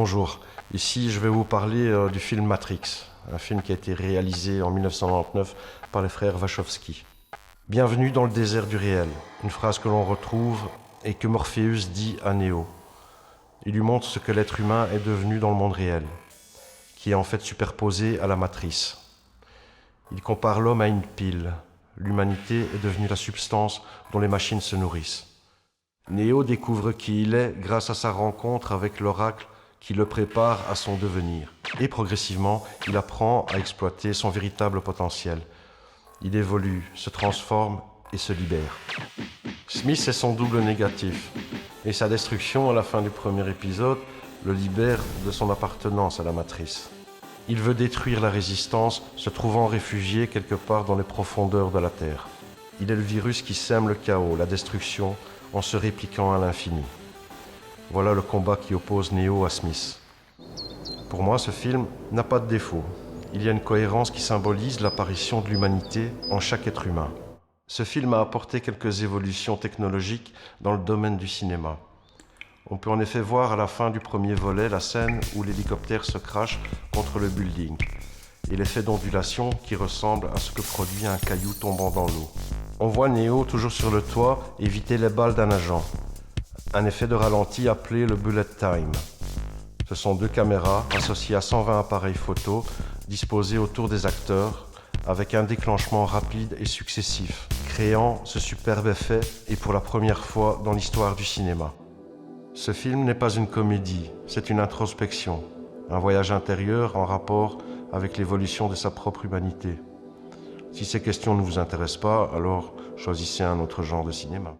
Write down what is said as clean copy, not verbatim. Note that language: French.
Bonjour, ici je vais vous parler du film Matrix, un film qui a été réalisé en 1999 par les frères Wachowski. Bienvenue dans le désert du réel, une phrase que l'on retrouve et que Morpheus dit à Neo. Il lui montre ce que l'être humain est devenu dans le monde réel, qui est en fait superposé à la matrice. Il compare l'homme à une pile. L'humanité est devenue la substance dont les machines se nourrissent. Neo découvre qui il est grâce à sa rencontre avec l'oracle qui le prépare à son devenir. Et progressivement, il apprend à exploiter son véritable potentiel. Il évolue, se transforme et se libère. Smith est son double négatif, et sa destruction à la fin du premier épisode le libère de son appartenance à la matrice. Il veut détruire la résistance, se trouvant réfugié quelque part dans les profondeurs de la Terre. Il est le virus qui sème le chaos, la destruction, en se répliquant à l'infini. Voilà le combat qui oppose Neo à Smith. Pour moi, ce film n'a pas de défaut. Il y a une cohérence qui symbolise l'apparition de l'humanité en chaque être humain. Ce film a apporté quelques évolutions technologiques dans le domaine du cinéma. On peut en effet voir à la fin du premier volet la scène où l'hélicoptère se crache contre le building et l'effet d'ondulation qui ressemble à ce que produit un caillou tombant dans l'eau. On voit Neo toujours sur le toit éviter les balles d'un agent. Un effet de ralenti appelé le bullet time. Ce sont deux caméras associées à 120 appareils photo disposés autour des acteurs avec un déclenchement rapide et successif, créant ce superbe effet et pour la première fois dans l'histoire du cinéma. Ce film n'est pas une comédie, c'est une introspection, un voyage intérieur en rapport avec l'évolution de sa propre humanité. Si ces questions ne vous intéressent pas, alors choisissez un autre genre de cinéma.